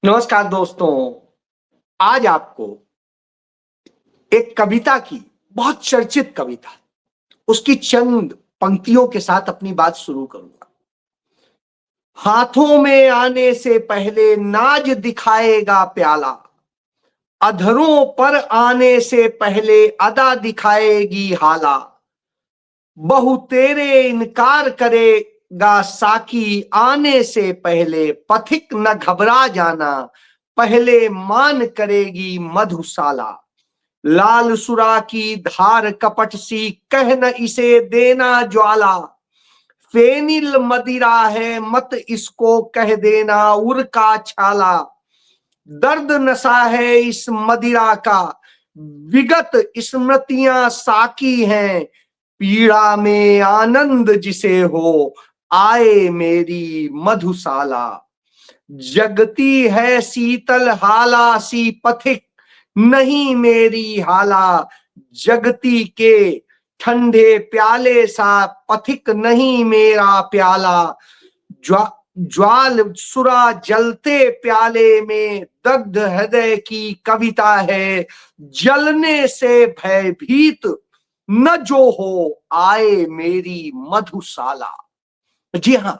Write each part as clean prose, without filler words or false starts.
नमस्कार दोस्तों। आज आपको एक कविता की बहुत चर्चित कविता उसकी चंद पंक्तियों के साथ अपनी बात शुरू करूंगा। हाथों में आने से पहले नाज दिखाएगा प्याला, अधरों पर आने से पहले अदा दिखाएगी हाला। बहु तेरे इनकार करेगा साकी आने से पहले, पथिक न घबरा जाना पहले मान करेगी मधुशाला। लाल सुरा की धार कपट सी कह न इसे देना ज्वाला, फेनिल मदिरा है मत इसको कह देना उर का छाला। दर्द नशा है इस मदिरा का, विगत स्मृतियां साकी हैं, पीड़ा में आनंद जिसे हो आए मेरी मधुशाला। जगती है शीतल हाला सी पथिक नहीं मेरी हाला, जगती के ठंडे प्याले सा पथिक नहीं मेरा प्याला। ज्वाल सुरा जलते प्याले में दग्ध हृदय की कविता है, जलने से भयभीत न जो हो आए मेरी मधुशाला। जी हां,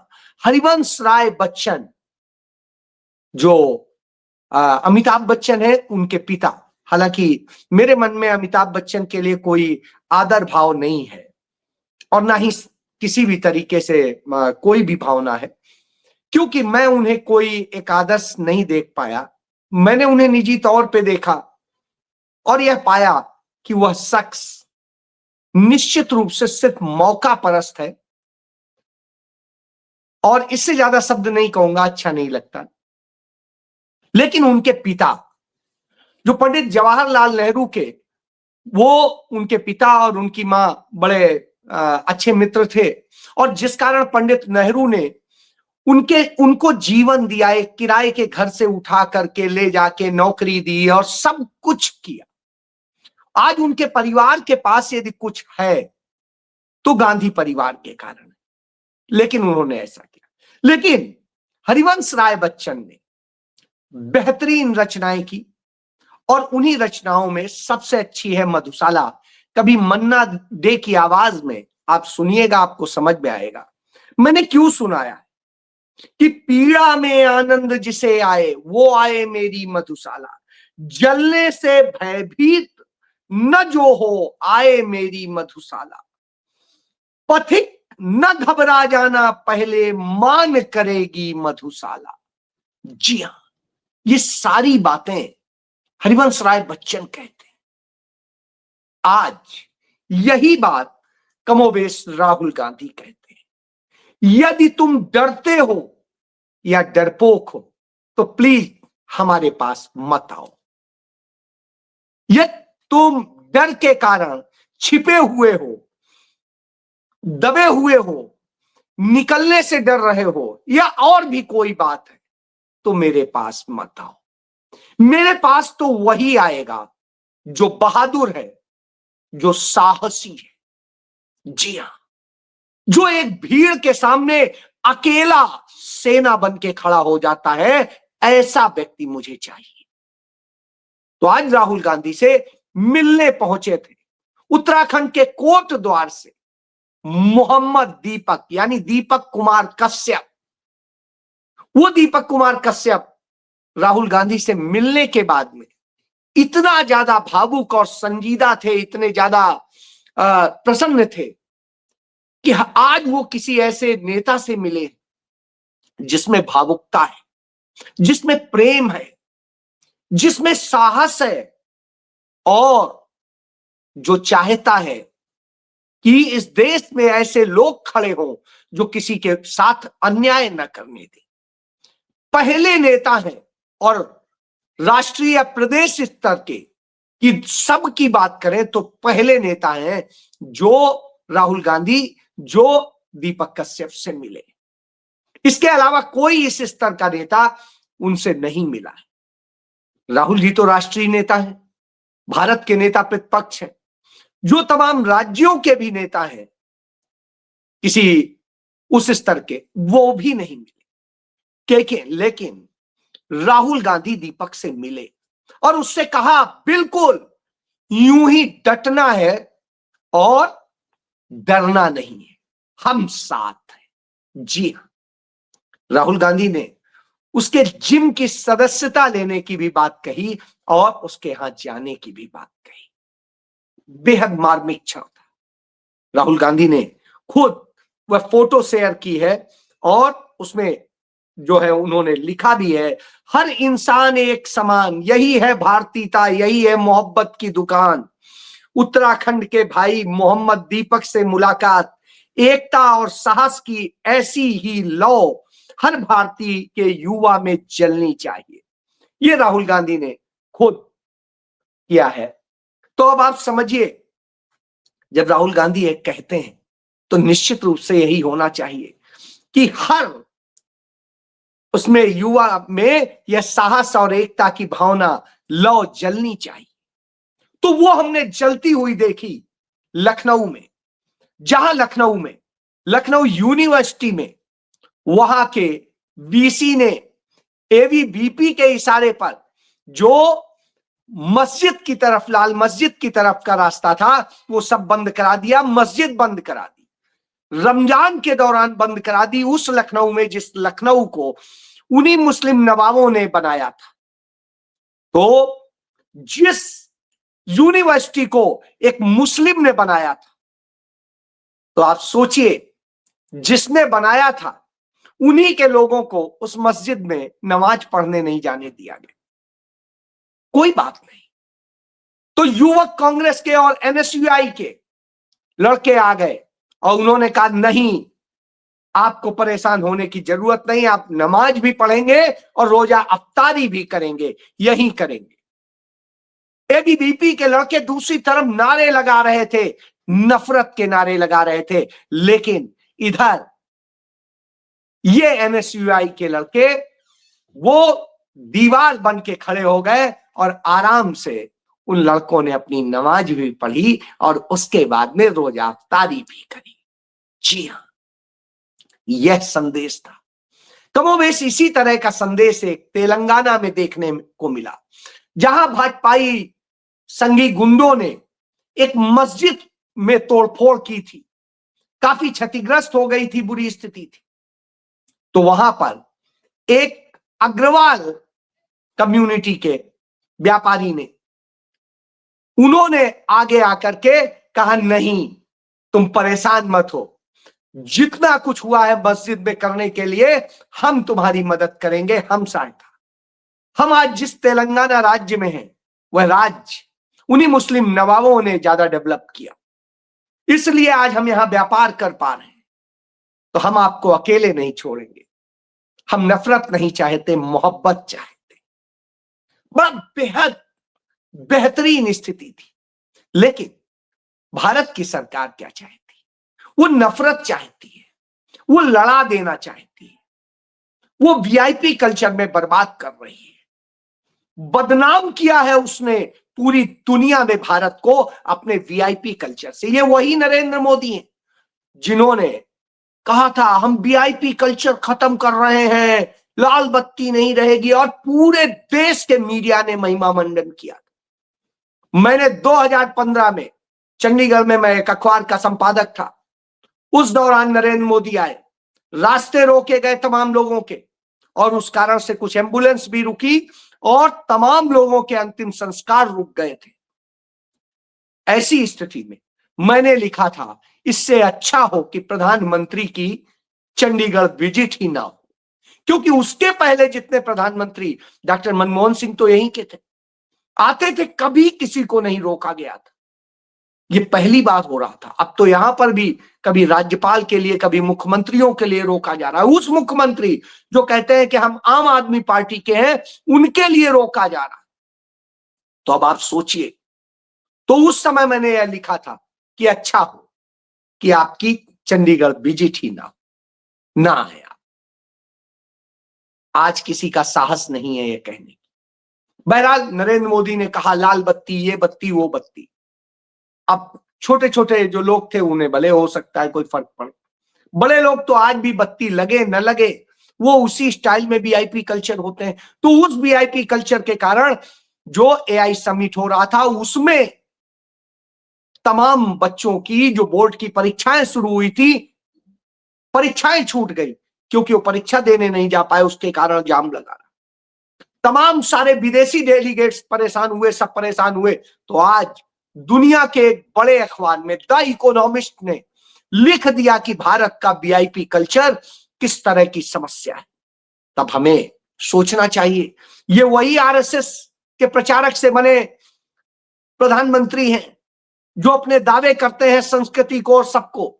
हरिवंश राय बच्चन जो अमिताभ बच्चन है उनके पिता। हालांकि मेरे मन में अमिताभ बच्चन के लिए कोई आदर भाव नहीं है और ना ही किसी भी तरीके से कोई भी भावना है, क्योंकि मैं उन्हें कोई एक आदर्श नहीं देख पाया। मैंने उन्हें निजी तौर पे देखा और यह पाया कि वह शख्स निश्चित रूप से सिर्फ मौका परस्त है, और इससे ज्यादा शब्द नहीं कहूंगा, अच्छा नहीं लगता। लेकिन उनके पिता जो पंडित जवाहरलाल नेहरू के, वो उनके पिता और उनकी मां बड़े अच्छे मित्र थे, और जिस कारण पंडित नेहरू ने उनको जीवन दिया, एक किराए के घर से उठा करके ले जाके नौकरी दी और सब कुछ किया। आज उनके परिवार के पास यदि कुछ है तो गांधी परिवार के कारण है, लेकिन उन्होंने ऐसा किया। लेकिन हरिवंश राय बच्चन ने बेहतरीन रचनाएं की, और उन्हीं रचनाओं में सबसे अच्छी है मधुशाला। कभी मन्ना डे की आवाज में आप सुनिएगा, आपको समझ में आएगा मैंने क्यों सुनाया है। कि पीड़ा में आनंद जिसे आए वो आए मेरी मधुशाला, जलने से भयभीत न जो हो आए मेरी मधुशाला। पथिक न घबरा जाना पहले मान करेगी मधुशाला। जी हां, ये सारी बातें हरिवंश राय बच्चन कहते हैं। आज यही बात कमोबेश राहुल गांधी कहते हैं। यदि तुम डरते हो या डरपोक हो तो प्लीज हमारे पास मत आओ। यदि तुम डर के कारण छिपे हुए हो, दबे हुए हो, निकलने से डर रहे हो, या और भी कोई बात है, तो मेरे पास मत आओ। मेरे पास तो वही आएगा जो बहादुर है, जो साहसी है। जी हां, जो एक भीड़ के सामने अकेला सेना बन के खड़ा हो जाता है, ऐसा व्यक्ति मुझे चाहिए। तो आज राहुल गांधी से मिलने पहुंचे थे उत्तराखंड के कोट द्वार से मोहम्मद दीपक, यानी दीपक कुमार कश्यप। वो दीपक कुमार कश्यप राहुल गांधी से मिलने के बाद में इतना ज्यादा भावुक और संजीदा थे, इतने ज्यादा प्रसन्न थे कि आज वो किसी ऐसे नेता से मिले जिसमें भावुकता है, जिसमें प्रेम है, जिसमें साहस है, और जो चाहता है कि इस देश में ऐसे लोग खड़े हों जो किसी के साथ अन्याय न करने दें। पहले नेता हैं, और राष्ट्रीय या प्रदेश स्तर के कि सब की बात करें तो पहले नेता हैं जो राहुल गांधी, जो दीपक कश्यप से मिले। इसके अलावा कोई इस स्तर का नेता उनसे नहीं मिला है। राहुल जी तो राष्ट्रीय नेता हैं, भारत के नेता प्रतिपक्ष हैं, जो तमाम राज्यों के भी नेता हैं किसी उस स्तर के, वो भी नहीं मिले। लेकिन राहुल गांधी दीपक से मिले और उससे कहा बिल्कुल यूं ही डटना है और डरना नहीं है, हम साथ हैं। जी हां, राहुल गांधी ने उसके जिम की सदस्यता लेने की भी बात कही और उसके यहां जाने की भी बात कही। बेहद मार्मिक क्षण था। राहुल गांधी ने खुद वह फोटो शेयर की है और उसमें जो है उन्होंने लिखा भी है, हर इंसान एक समान, यही है भारतीयता, यही है मोहब्बत की दुकान। उत्तराखंड के भाई मोहम्मद दीपक से मुलाकात, एकता और साहस की ऐसी ही लौ हर भारतीय के युवा में जलनी चाहिए। ये राहुल गांधी ने खुद किया है। तो अब आप समझिए, जब राहुल गांधी एक कहते हैं तो निश्चित रूप से यही होना चाहिए कि हर उसमें युवा में यह साहस और एकता की भावना लौ जलनी चाहिए। तो वो हमने जलती हुई देखी लखनऊ में, जहां लखनऊ यूनिवर्सिटी में वहां के वीसी ने एबीवीपी के इशारे पर जो मस्जिद की तरफ, लाल मस्जिद की तरफ का रास्ता था वो सब बंद करा दिया, मस्जिद बंद करा दी, रमजान के दौरान बंद करा दी, उस लखनऊ में जिस लखनऊ को उन्हीं मुस्लिम नवाबों ने बनाया था। तो जिस यूनिवर्सिटी को एक मुस्लिम ने बनाया था, तो आप सोचिए जिसने बनाया था उन्हीं के लोगों को उस मस्जिद में नमाज पढ़ने नहीं जाने दिया गया। कोई बात नहीं। तो युवक कांग्रेस के और एनएसयूआई के लड़के आ गए और उन्होंने कहा नहीं, आपको परेशान होने की जरूरत नहीं, आप नमाज भी पढ़ेंगे और रोजा अफ्तारी भी करेंगे, यही करेंगे। एबीवीपी के लड़के दूसरी तरफ नारे लगा रहे थे, नफरत के नारे लगा रहे थे, लेकिन इधर ये एनएसयूआई के लड़के वो दीवार बन के खड़े हो गए और आराम से उन लड़कों ने अपनी नमाज भी पढ़ी और उसके बाद में रोजा अफ्तारी भी करी। जी हां, यह संदेश था। कमोबेश इसी तरह का संदेश एक तेलंगाना में देखने को मिला, जहां भाजपाई संघी गुंडों ने एक मस्जिद में तोड़फोड़ की थी, काफी क्षतिग्रस्त हो गई थी, बुरी स्थिति थी। तो वहां पर एक अग्रवाल कम्युनिटी के व्यापारी ने, उन्होंने आगे आकर के कहा नहीं, तुम परेशान मत हो, जितना कुछ हुआ है मस्जिद में करने के लिए हम तुम्हारी मदद करेंगे, हम सहायता। हम आज जिस तेलंगाना राज्य में हैं वह राज्य उन्हीं मुस्लिम नवाबों ने ज्यादा डेवलप किया, इसलिए आज हम यहां व्यापार कर पा रहे हैं। तो हम आपको अकेले नहीं छोड़ेंगे, हम नफरत नहीं चाहते, मोहब्बत चाहते। बड़ा बेहद बेहतरीन स्थिति थी। लेकिन भारत की सरकार क्या चाहती? वो नफरत चाहती है, वो लड़ा देना चाहती है, वो वीआईपी कल्चर में बर्बाद कर रही है। बदनाम किया है उसने पूरी दुनिया में भारत को अपने वीआईपी कल्चर से। ये वही नरेंद्र मोदी हैं जिन्होंने कहा था हम वीआईपी कल्चर खत्म कर रहे हैं, लाल बत्ती नहीं रहेगी, और पूरे देश के मीडिया ने महिमा मंडन किया। मैंने 2015 में चंडीगढ़ में, मैं एक अखबार का संपादक था, उस दौरान नरेंद्र मोदी आए, रास्ते रोके गए तमाम लोगों के, और उस कारण से कुछ एम्बुलेंस भी रुकी और तमाम लोगों के अंतिम संस्कार रुक गए थे। ऐसी स्थिति में मैंने लिखा था इससे अच्छा हो कि प्रधानमंत्री की चंडीगढ़ विजिट ही ना हो, क्योंकि उसके पहले जितने प्रधानमंत्री, डॉक्टर मनमोहन सिंह तो यहीं के थे, आते थे, कभी किसी को नहीं रोका गया था। ये पहली बार हो रहा था। अब तो यहां पर भी कभी राज्यपाल के लिए, कभी मुख्यमंत्रियों के लिए रोका जा रहा है। उस मुख्यमंत्री जो कहते हैं कि हम आम आदमी पार्टी के हैं, उनके लिए रोका जा रहा है। तो अब आप सोचिए। तो उस समय मैंने यह लिखा था कि अच्छा हो कि आपकी चंडीगढ़ विजिट ही ना है। आज किसी का साहस नहीं है ये कहने की। बहरहाल नरेंद्र मोदी ने कहा लाल बत्ती, ये बत्ती, वो बत्ती। अब छोटे छोटे जो लोग थे उन्हें भले हो सकता है कोई फर्क पड़े, बड़े लोग तो आज भी बत्ती लगे न लगे वो उसी स्टाइल में वीआईपी कल्चर होते हैं। तो उस वीआईपी कल्चर के कारण जो एआई समिट हो रहा था उसमें तमाम बच्चों की जो बोर्ड की परीक्षाएं शुरू हुई थी, परीक्षाएं छूट गई क्योंकि वो परीक्षा देने नहीं जा पाए, उसके कारण जाम लगा। तमाम सारे विदेशी डेलीगेट्स परेशान हुए, सब परेशान हुए। तो आज दुनिया के एक बड़े अखबार में द इकोनॉमिस्ट ने लिख दिया कि भारत का वीआईपी कल्चर किस तरह की समस्या है। तब हमें सोचना चाहिए, ये वही आरएसएस के प्रचारक से बने प्रधानमंत्री हैं जो अपने दावे करते हैं संस्कृति को और सबको।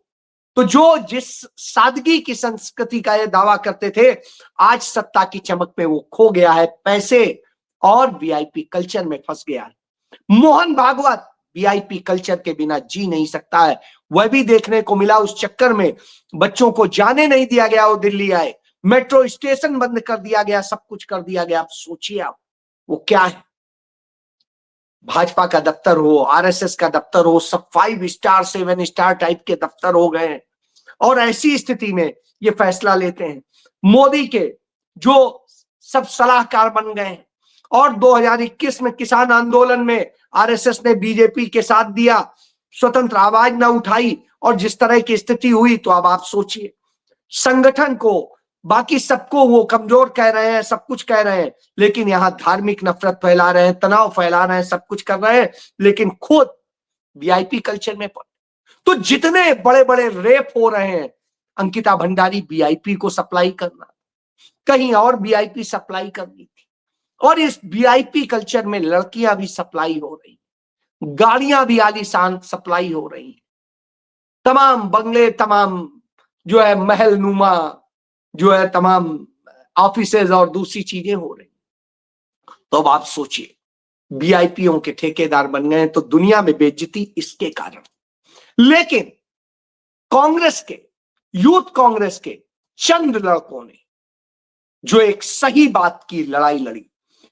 तो जो जिस सादगी की संस्कृति का ये दावा करते थे, आज सत्ता की चमक में वो खो गया है, पैसे और वीआईपी कल्चर में फंस गया है। मोहन भागवत वीआईपी कल्चर के बिना जी नहीं सकता है। वह भी देखने को मिला, उस चक्कर में बच्चों को जाने नहीं दिया गया, वो दिल्ली आए, मेट्रो स्टेशन बंद कर दिया गया, सब कुछ कर दिया गया। आप सोचिए आप वो क्या है। भाजपा का दफ्तर हो, आरएसएस का दफ्तर हो, सब 5 स्टार 7 स्टार टाइप के दफ्तर हो गए और ऐसी स्थिति में ये फैसला लेते हैं। मोदी के जो सब सलाहकार बन गए और 2021 में किसान आंदोलन में आरएसएस ने बीजेपी के साथ दिया, स्वतंत्र आवाज ना उठाई और जिस तरह की स्थिति हुई, तो अब आप सोचिए संगठन को, बाकी सबको वो कमजोर कह रहे हैं, सब कुछ कह रहे हैं, लेकिन यहां धार्मिक नफरत फैला रहे हैं, तनाव फैला रहे हैं, सब कुछ कर रहे हैं, लेकिन खुद वीआईपी कल्चर में तो जितने बड़े बड़े रेप हो रहे हैं, अंकिता भंडारी वीआईपी को सप्लाई करना, कहीं और वीआईपी सप्लाई करनी थी। और इस वीआईपी कल्चर में लड़कियां भी सप्लाई हो रही, गाड़ियां भी आलीशान सप्लाई हो रही, तमाम बंगले, तमाम जो है महल नुमा जो है तमाम ऑफिसेज और दूसरी चीजें हो रही। तो अब आप सोचिए वीआईपीओ के ठेकेदार बन गए तो दुनिया में बेइज्जती इसके कारण। लेकिन कांग्रेस के, यूथ कांग्रेस के चंद लड़कों ने जो एक सही बात की लड़ाई लड़ी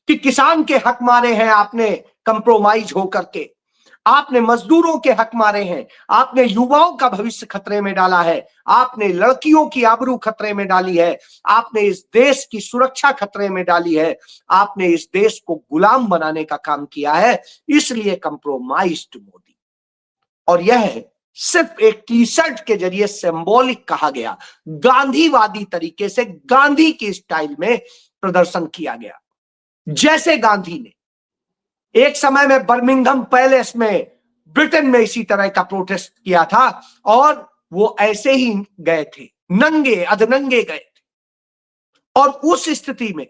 कि किसान के हक मारे हैं आपने कंप्रोमाइज होकर के, आपने मजदूरों के हक मारे हैं, आपने युवाओं का भविष्य खतरे में डाला है, आपने लड़कियों की आबरू खतरे में डाली है, आपने इस देश की सुरक्षा खतरे में डाली है, आपने इस देश को गुलाम बनाने का काम किया है, इसलिए कंप्रोमाइज्ड मोदी। और यह सिर्फ एक टी शर्ट के जरिए सिंबॉलिक कहा गया, गांधीवादी तरीके से गांधी की स्टाइल में प्रदर्शन किया गया। जैसे गांधी ने एक समय में बर्मिंघम पैलेस में ब्रिटेन में इसी तरह का प्रोटेस्ट किया था और वो ऐसे ही गए थे, नंगे अधनंगे गए थे। और उस स्थिति में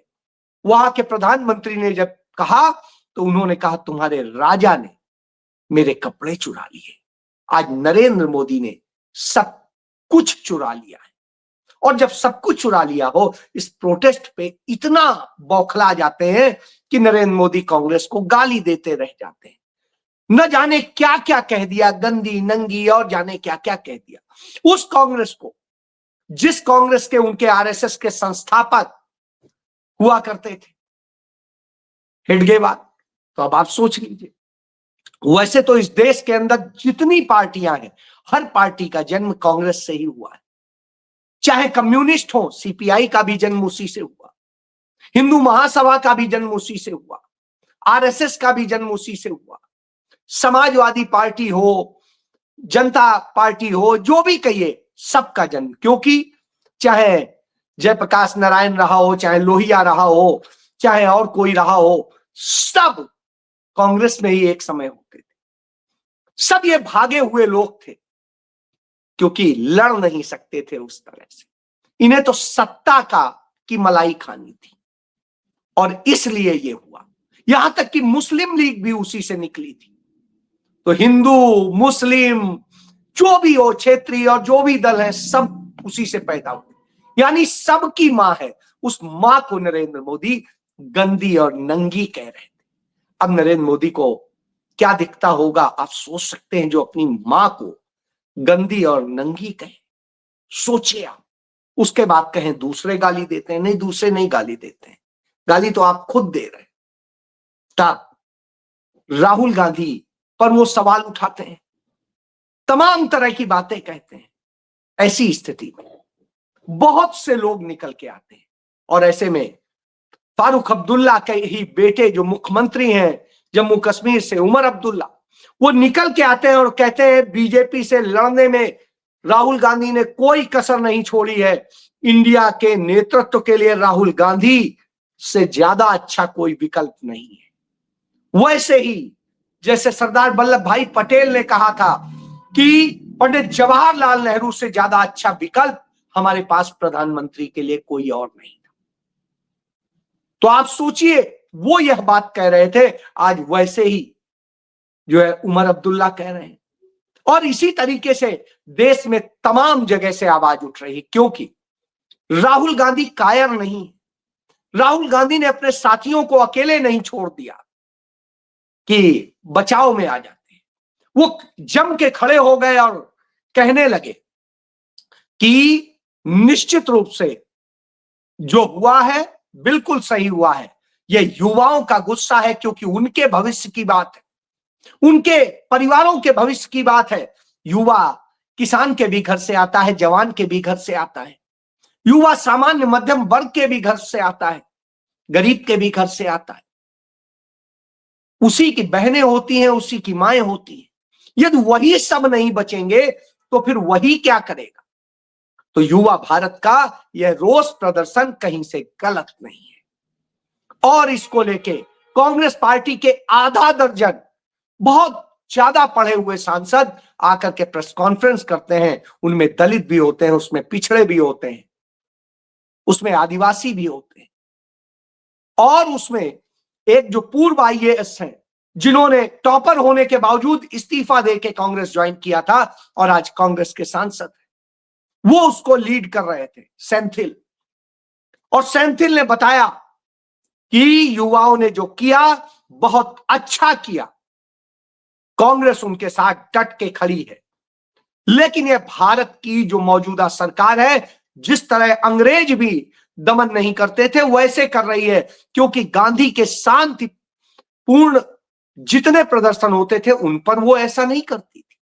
वहां के प्रधानमंत्री ने जब कहा तो उन्होंने कहा तुम्हारे राजा ने मेरे कपड़े चुरा लिए। आज नरेंद्र मोदी ने सब कुछ चुरा लिया है और जब सब कुछ चुरा लिया हो, इस प्रोटेस्ट पे इतना बौखला जाते हैं कि नरेंद्र मोदी कांग्रेस को गाली देते रह जाते हैं। न जाने क्या क्या कह दिया, गंदी नंगी और जाने क्या क्या कह दिया उस कांग्रेस को, जिस कांग्रेस के उनके आरएसएस के संस्थापक हुआ करते थे। हिट बात। तो अब आप सोच लीजिए, वैसे तो इस देश के अंदर जितनी पार्टियां हैं, हर पार्टी का जन्म कांग्रेस से ही हुआ है। चाहे कम्युनिस्ट हो, सीपीआई का भी जन्म उसी से हुआ, हिंदू महासभा का भी जन्म उसी से हुआ, आरएसएस का भी जन्म उसी से हुआ, समाजवादी पार्टी हो, जनता पार्टी हो, जो भी कहिए, सबका जन्म। क्योंकि चाहे जयप्रकाश नारायण रहा हो, चाहे लोहिया रहा हो, चाहे और कोई रहा हो, सब कांग्रेस में ही एक समय होते थे। सब ये भागे हुए लोग थे क्योंकि लड़ नहीं सकते थे उस तरह से। इन्हें तो सत्ता की मलाई खानी थी और इसलिए ये हुआ। यहां तक कि मुस्लिम लीग भी उसी से निकली थी। तो हिंदू, मुस्लिम, जो भी हो, क्षेत्रीय और जो भी दल है, सब उसी से पैदा हुए। यानी सबकी मां है। उस मां को नरेंद्र मोदी गंदी और नंगी कह रहे थे। अब नरेंद्र मोदी को क्या दिखता होगा आप सोच सकते हैं, जो अपनी मां को गंदी और नंगी कहे। सोचिए आप। उसके बाद कहें दूसरे गाली देते हैं, नहीं दूसरे नहीं गाली देते हैं, गाली तो आप खुद दे रहे हैं। तब राहुल गांधी पर वो सवाल उठाते हैं, तमाम तरह की बातें कहते हैं। ऐसी स्थिति में बहुत से लोग निकल के आते हैं और ऐसे में फारूक अब्दुल्ला के ही बेटे जो मुख्यमंत्री हैं जम्मू कश्मीर से, उमर अब्दुल्ला, वो निकल के आते हैं और कहते हैं बीजेपी से लड़ने में राहुल गांधी ने कोई कसर नहीं छोड़ी है। इंडिया के नेतृत्व के लिए राहुल गांधी से ज्यादा अच्छा कोई विकल्प नहीं है। वैसे ही जैसे सरदार वल्लभ भाई पटेल ने कहा था कि पंडित जवाहरलाल नेहरू से ज्यादा अच्छा विकल्प हमारे पास प्रधानमंत्री के लिए कोई और नहीं था। तो आप सोचिए, वो यह बात कह रहे थे, आज वैसे ही जो है उमर अब्दुल्ला कह रहे हैं। और इसी तरीके से देश में तमाम जगह से आवाज उठ रही है, क्योंकि राहुल गांधी कायर नहीं। राहुल गांधी ने अपने साथियों को अकेले नहीं छोड़ दिया कि बचाव में आ जाते हैं। वो जम के खड़े हो गए और कहने लगे कि निश्चित रूप से जो हुआ है बिल्कुल सही हुआ है। यह युवाओं का गुस्सा है, क्योंकि उनके भविष्य की बात है, उनके परिवारों के भविष्य की बात है। युवा किसान के भी घर से आता है, जवान के भी घर से आता है, युवा सामान्य मध्यम वर्ग के भी घर से आता है, गरीब के भी घर से आता है। उसी की बहनें होती हैं, उसी की माएं होती हैं। यदि वही सब नहीं बचेंगे तो फिर वही क्या करेगा? तो युवा भारत का यह रोष प्रदर्शन कहीं से गलत नहीं है। और इसको लेके कांग्रेस पार्टी के आधा दर्जन बहुत ज्यादा पढ़े हुए सांसद आकर के प्रेस कॉन्फ्रेंस करते हैं। उनमें दलित भी होते हैं, उसमें पिछड़े भी होते हैं, उसमें आदिवासी भी होते हैं, और उसमें एक जो पूर्व आईएएस हैं जिन्होंने टॉपर होने के बावजूद इस्तीफा देके कांग्रेस ज्वाइन किया था और आज कांग्रेस के सांसद हैं, वो उसको लीड कर रहे थे, सेंथिल। और सेंथिल ने बताया कि युवाओं ने जो किया बहुत अच्छा किया, कांग्रेस उनके साथ डट के खड़ी है। लेकिन यह भारत की जो मौजूदा सरकार है, जिस तरह अंग्रेज भी दमन नहीं करते थे वैसे कर रही है, क्योंकि गांधी के शांतिपूर्ण जितने प्रदर्शन होते थे उन पर वो ऐसा नहीं करती थी।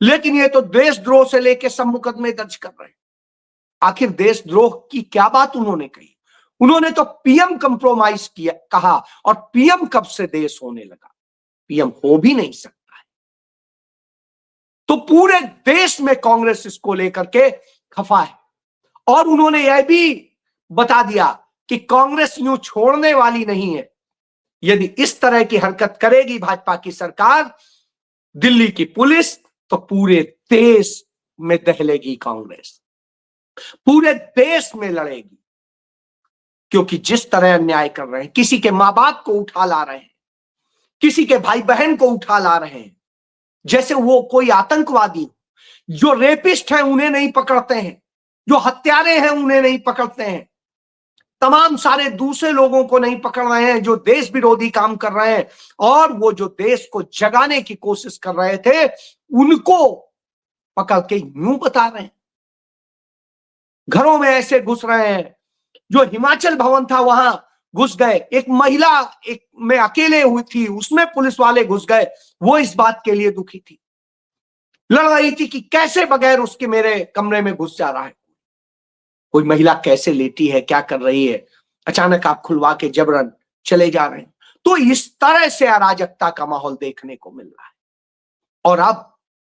लेकिन ये तो देशद्रोह से लेकर सब मुकदमे दर्ज कर रहे हैं। आखिर देशद्रोह की क्या बात उन्होंने कही? उन्होंने तो पीएम कंप्रोमाइज किया कहा, और पीएम कब से देश होने लगा? पीएम हो भी नहीं सकता है। तो पूरे देश में कांग्रेस इसको लेकर के खफा है। और उन्होंने यह भी बता दिया कि कांग्रेस यूं छोड़ने वाली नहीं है। यदि इस तरह की हरकत करेगी भाजपा की सरकार, दिल्ली की पुलिस, तो पूरे देश में दहलेगी कांग्रेस, पूरे देश में लड़ेगी। क्योंकि जिस तरह अन्याय कर रहे हैं, किसी के मां बाप को उठा ला रहे हैं, किसी के भाई बहन को उठा ला रहे हैं जैसे वो कोई आतंकवादी। जो रेपिस्ट हैं उन्हें नहीं पकड़ते हैं, जो हत्यारे हैं उन्हें नहीं पकड़ते हैं, तमाम सारे दूसरे लोगों को नहीं पकड़ रहे हैं जो देश विरोधी काम कर रहे हैं, और वो जो देश को जगाने की कोशिश कर रहे थे उनको पकड़ के यूं बता रहे हैं। घरों में ऐसे घुस रहे हैं, जो हिमाचल भवन था वहां घुस गए, एक महिला एक में अकेले हुई थी उसमें पुलिस वाले घुस गए, वो इस बात के लिए दुखी थी, लड़ रही थी कि कैसे बगैर उसके मेरे कमरे में घुस जा रहा है, कोई महिला कैसे लेटी है, क्या कर रही है, अचानक आप खुलवा के जबरन चले जा रहे हैं। तो इस तरह से अराजकता का माहौल देखने को मिल रहा है। और अब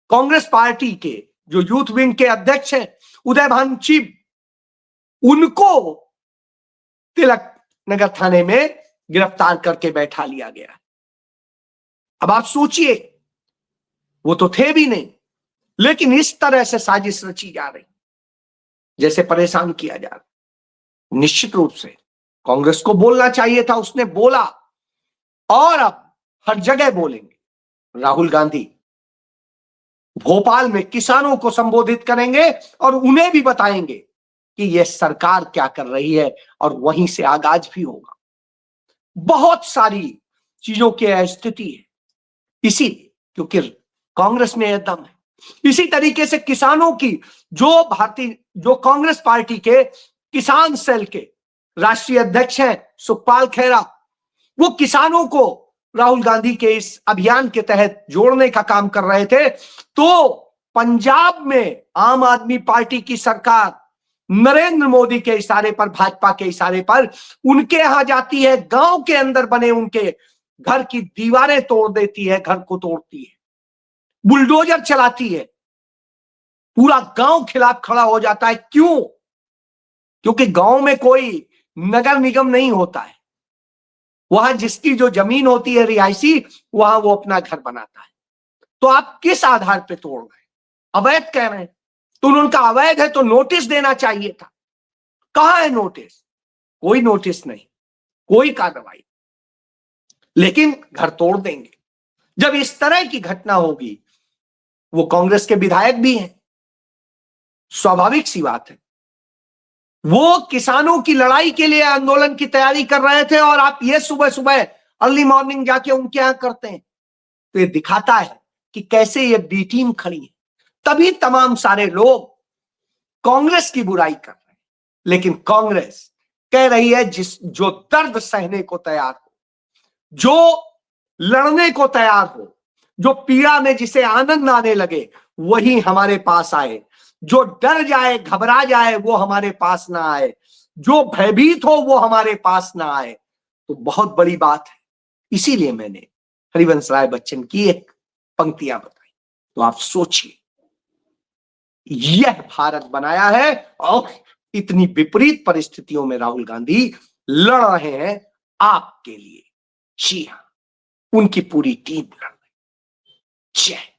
कांग्रेस पार्टी के जो यूथ विंग के अध्यक्ष हैं उदय भानची, उनको तिलक नगर थाने में गिरफ्तार करके बैठा लिया गया। अब आप सोचिए, वो तो थे भी नहीं, लेकिन इस तरह से साजिश रची जा रही, जैसे परेशान किया जा रहा। निश्चित रूप से कांग्रेस को बोलना चाहिए था, उसने बोला, और अब हर जगह बोलेंगे। राहुल गांधी भोपाल में किसानों को संबोधित करेंगे और उन्हें भी बताएंगे कि यह सरकार क्या कर रही है, और वहीं से आगाज भी होगा। बहुत सारी चीजों की स्थिति है, इसीलिए क्योंकि कांग्रेस में यह दम है। इसी तरीके से किसानों की जो कांग्रेस पार्टी के किसान सेल के राष्ट्रीय अध्यक्ष हैं सुखपाल खैरा, वो किसानों को राहुल गांधी के इस अभियान के तहत जोड़ने का काम कर रहे थे। तो पंजाब में आम आदमी पार्टी की सरकार नरेंद्र मोदी के इशारे पर, भाजपा के इशारे पर उनके यहां जाती है, गांव के अंदर बने उनके घर की दीवारें तोड़ देती है, घर को तोड़ती है, बुलडोजर चलाती है, पूरा गांव खिलाफ खड़ा हो जाता है। क्यों? क्योंकि गांव में कोई नगर निगम नहीं होता है, वहां जिसकी जो जमीन होती है रिहायशी, वहां वो अपना घर बनाता है। तो आप किस आधार पे तोड़ रहे हैं? अवैध कह रहे हैं, तो उनका अवैध है तो नोटिस देना चाहिए था। कहां है नोटिस? कोई नोटिस नहीं, कोई कार्रवाई। लेकिन घर तोड़ देंगे। जब इस तरह की घटना होगी, वो कांग्रेस के विधायक भी हैं, स्वाभाविक सी बात है, वो किसानों की लड़ाई के लिए आंदोलन की तैयारी कर रहे थे, और आप ये सुबह सुबह अर्ली मॉर्निंग जाके उनके यहां करते हैं। तो ये दिखाता है कि कैसे ये बी टीम खड़ी है। तभी तमाम सारे लोग कांग्रेस की बुराई कर रहे हैं, लेकिन कांग्रेस कह रही है जो दर्द सहने को तैयार हो, जो लड़ने को तैयार हो, जो पीड़ा में जिसे आनंद आने लगे, वही हमारे पास आए। जो डर जाए, घबरा जाए, वो हमारे पास ना आए। जो भयभीत हो, वो हमारे पास ना आए। तो बहुत बड़ी बात है। इसीलिए मैंने हरिवंश राय बच्चन की एक पंक्तियां बताई। तो आप सोचिए, यह भारत बनाया है, और इतनी विपरीत परिस्थितियों में राहुल गांधी लड़ रहे हैं आपके लिए। जी हां, उनकी पूरी टीम लड़ रही। जय